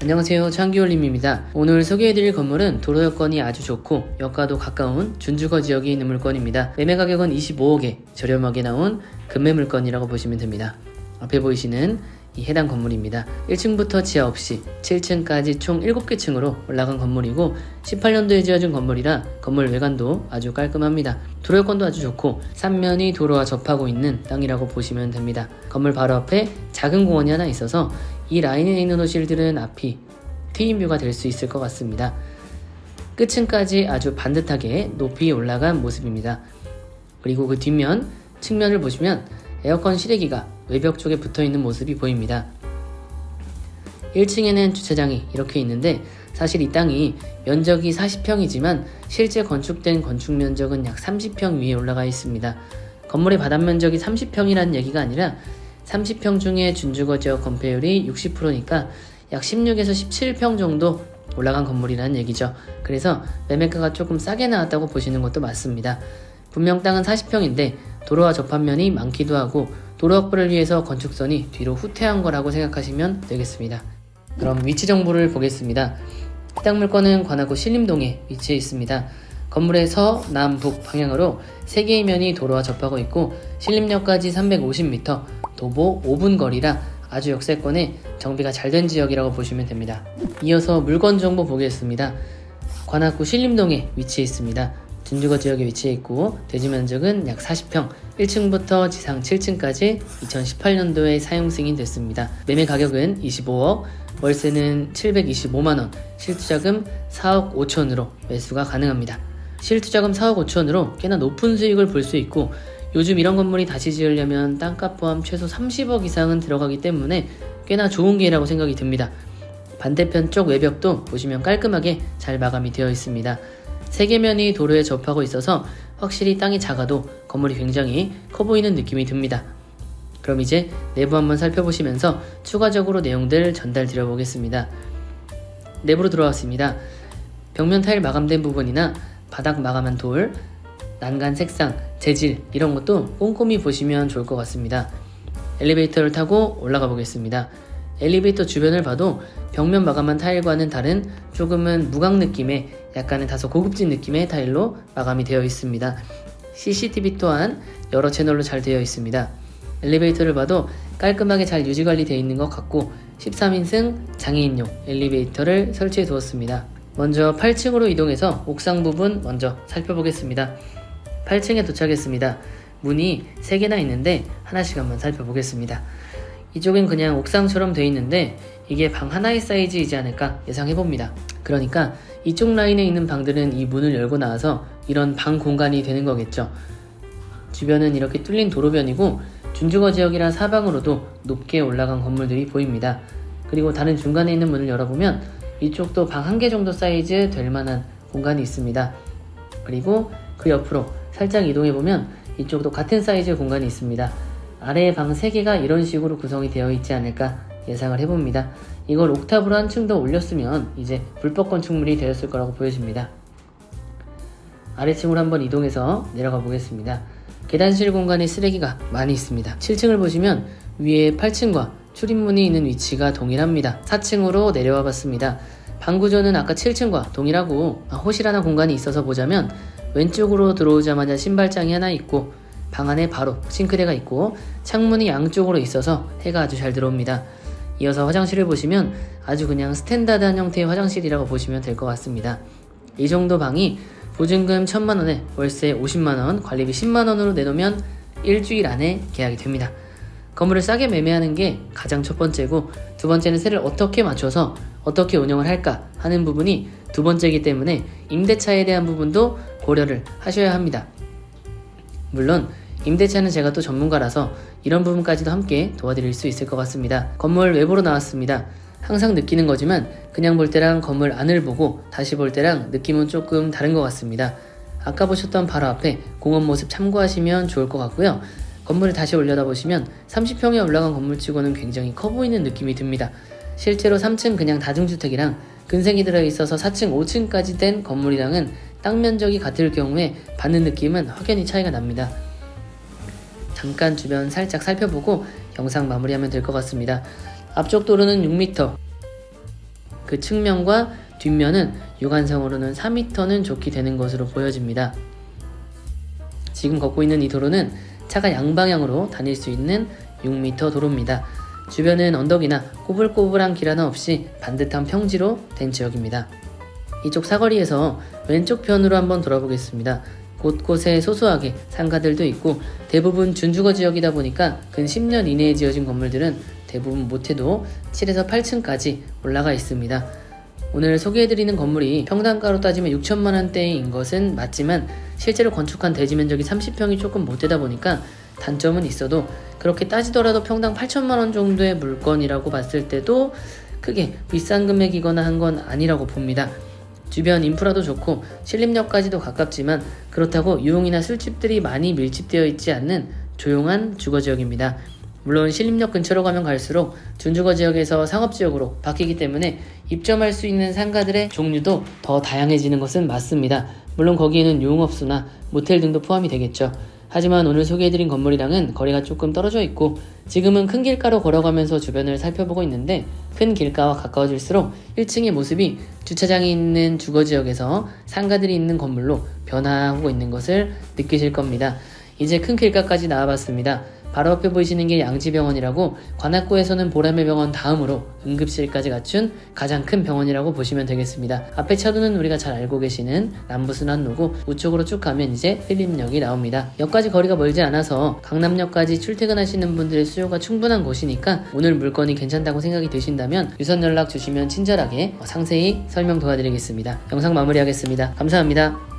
안녕하세요, 창기올림입니다. 오늘 소개해드릴 건물은 도로 여건이 아주 좋고 역과도 가까운 준주거 지역에 있는 물건입니다. 매매 가격은 25억에 저렴하게 나온 금매 물건이라고 보시면 됩니다. 앞에 보이시는 이 해당 건물입니다. 1층부터 지하 없이 7층까지 총 7개 층으로 올라간 건물이고 18년도에 지어진 건물이라 건물 외관도 아주 깔끔합니다. 도로 여건도 아주 좋고 3면이 도로와 접하고 있는 땅이라고 보시면 됩니다. 건물 바로 앞에 작은 공원이 하나 있어서 이 라인에 있는 호실들은 앞이 트임뷰가 될 수 있을 것 같습니다. 끝층까지 아주 반듯하게 높이 올라간 모습입니다. 그리고 그 뒷면, 측면을 보시면 에어컨 실외기가 외벽 쪽에 붙어있는 모습이 보입니다. 1층에는 주차장이 이렇게 있는데 사실 이 땅이 면적이 40평이지만 실제 건축된 건축 면적은 약 30평 위에 올라가 있습니다. 건물의 바닥 면적이 30평이라는 얘기가 아니라 30평 중에 준주거 지역 건폐율이 60%니까 약 16에서 17평 정도 올라간 건물이라는 얘기죠. 그래서 매매가가 조금 싸게 나왔다고 보시는 것도 맞습니다. 분명 땅은 40평인데 도로와 접한 면이 많기도 하고 도로 확보를 위해서 건축선이 뒤로 후퇴한 거라고 생각하시면 되겠습니다. 그럼 위치 정보를 보겠습니다. 해당 물건은 관악구 신림동에 위치해 있습니다. 건물의 서, 남, 북 방향으로 3개의 면이 도로와 접하고 있고 신림역까지 350m, 도보 5분 거리라 아주 역세권에 정비가 잘 된 지역이라고 보시면 됩니다. 이어서 물건 정보 보겠습니다. 관악구 신림동에 위치해 있습니다. 준주거 지역에 위치해 있고 대지 면적은 약 40평, 1층부터 지상 7층까지 2018년도에 사용 승인됐습니다. 매매 가격은 25억, 월세는 725만원, 실투자금 4억 5천으로 매수가 가능합니다. 실투자금 4억 5천으로 꽤나 높은 수익을 볼 수 있고 요즘 이런 건물이 다시 지으려면 땅값 포함 최소 30억 이상은 들어가기 때문에 꽤나 좋은 기회라고 생각이 듭니다. 반대편 쪽 외벽도 보시면 깔끔하게 잘 마감이 되어 있습니다. 3개 면이 도로에 접하고 있어서 확실히 땅이 작아도 건물이 굉장히 커 보이는 느낌이 듭니다. 그럼 이제 내부 한번 살펴보시면서 추가적으로 내용들 전달 드려 보겠습니다. 내부로 들어왔습니다. 벽면 타일 마감된 부분이나 바닥 마감한 돌, 난간 색상, 재질 이런 것도 꼼꼼히 보시면 좋을 것 같습니다. 엘리베이터를 타고 올라가 보겠습니다. 엘리베이터 주변을 봐도 벽면 마감한 타일과는 다른 조금은 무광 느낌의 약간은 다소 고급진 느낌의 타일로 마감이 되어 있습니다. CCTV 또한 여러 채널로 잘 되어 있습니다. 엘리베이터를 봐도 깔끔하게 잘 유지관리 되어 있는 것 같고 13인승 장애인용 엘리베이터를 설치해 두었습니다. 먼저 8층으로 이동해서 옥상 부분 먼저 살펴보겠습니다. 8층에 도착했습니다. 문이 3개나 있는데 하나씩 한번 살펴보겠습니다. 이쪽엔 그냥 옥상처럼 되어 있는데 이게 방 하나의 사이즈이지 않을까 예상해봅니다. 그러니까 이쪽 라인에 있는 방들은 이 문을 열고 나와서 이런 방 공간이 되는 거겠죠. 주변은 이렇게 뚫린 도로변이고 준주거 지역이라 사방으로도 높게 올라간 건물들이 보입니다. 그리고 다른 중간에 있는 문을 열어보면 이쪽도 방 1개 정도 사이즈 될 만한 공간이 있습니다. 그리고 그 옆으로 살짝 이동해보면 이쪽도 같은 사이즈의 공간이 있습니다. 아래에 방 3개가 이런 식으로 구성이 되어 있지 않을까 예상을 해봅니다. 이걸 옥탑으로 한 층 더 올렸으면 이제 불법 건축물이 되었을 거라고 보여집니다. 아래층으로 한번 이동해서 내려가 보겠습니다. 계단실 공간에 쓰레기가 많이 있습니다. 7층을 보시면 위에 8층과 출입문이 있는 위치가 동일합니다. 4층으로 내려와 봤습니다. 방 구조는 아까 7층과 동일하고 호실 하나 공간이 있어서 보자면 왼쪽으로 들어오자마자 신발장이 하나 있고 방 안에 바로 싱크대가 있고 창문이 양쪽으로 있어서 해가 아주 잘 들어옵니다. 이어서 화장실을 보시면 아주 그냥 스탠다드한 형태의 화장실이라고 보시면 될 것 같습니다. 이 정도 방이 보증금 1000만원에 월세 50만원, 관리비 10만원으로 내놓으면 일주일 안에 계약이 됩니다. 건물을 싸게 매매하는 게 가장 첫 번째고 두 번째는 세를 어떻게 맞춰서 어떻게 운영을 할까 하는 부분이 두 번째이기 때문에 임대차에 대한 부분도 고려를 하셔야 합니다. 물론 임대차는 제가 또 전문가라서 이런 부분까지도 함께 도와드릴 수 있을 것 같습니다. 건물 외부로 나왔습니다. 항상 느끼는 거지만 그냥 볼 때랑 건물 안을 보고 다시 볼 때랑 느낌은 조금 다른 것 같습니다. 아까 보셨던 바로 앞에 공원 모습 참고하시면 좋을 것 같고요. 건물을 다시 올려다보시면 30평에 올라간 건물치고는 굉장히 커 보이는 느낌이 듭니다. 실제로 3층 그냥 다중주택이랑 근생이 들어있어서 4층, 5층까지 된 건물이랑은 땅 면적이 같을 경우에 받는 느낌은 확연히 차이가 납니다. 잠깐 주변 살짝 살펴보고 영상 마무리하면 될 것 같습니다. 앞쪽 도로는 6m, 그 측면과 뒷면은 육안상으로는 4m는 좋게 되는 것으로 보여집니다. 지금 걷고 있는 이 도로는 차가 양방향으로 다닐 수 있는 6m 도로입니다. 주변은 언덕이나 꼬불꼬불한 길 하나 없이 반듯한 평지로 된 지역입니다. 이쪽 사거리에서 왼쪽 편으로 한번 돌아보겠습니다. 곳곳에 소소하게 상가들도 있고 대부분 준주거 지역이다 보니까 근 10년 이내에 지어진 건물들은 대부분 못해도 7에서 8층까지 올라가 있습니다. 오늘 소개해드리는 건물이 평당가로 따지면 6천만원대인 것은 맞지만 실제로 건축한 대지 면적이 30평이 조금 못되다 보니까 단점은 있어도 그렇게 따지더라도 평당 8천만원 정도의 물건이라고 봤을 때도 크게 비싼 금액이거나 한 건 아니라고 봅니다. 주변 인프라도 좋고 신림역까지도 가깝지만 그렇다고 유흥이나 술집들이 많이 밀집되어 있지 않는 조용한 주거지역입니다. 물론 신림역 근처로 가면 갈수록 준주거 지역에서 상업지역으로 바뀌기 때문에 입점할 수 있는 상가들의 종류도 더 다양해지는 것은 맞습니다. 물론 거기에는 유흥업소나 모텔 등도 포함이 되겠죠. 하지만 오늘 소개해드린 건물이랑은 거리가 조금 떨어져 있고 지금은 큰 길가로 걸어가면서 주변을 살펴보고 있는데 큰 길가와 가까워질수록 1층의 모습이 주차장이 있는 주거지역에서 상가들이 있는 건물로 변화하고 있는 것을 느끼실 겁니다. 이제 큰 길가까지 나와봤습니다. 바로 앞에 보이시는 게 양지병원이라고 관악구에서는 보라매병원 다음으로 응급실까지 갖춘 가장 큰 병원이라고 보시면 되겠습니다. 앞에 차도는 우리가 잘 알고 계시는 남부순환로고 우측으로 쭉 가면 이제 신림역이 나옵니다. 역까지 거리가 멀지 않아서 강남역까지 출퇴근하시는 분들의 수요가 충분한 곳이니까 오늘 물건이 괜찮다고 생각이 드신다면 유선 연락 주시면 친절하게 상세히 설명 도와드리겠습니다. 영상 마무리하겠습니다. 감사합니다.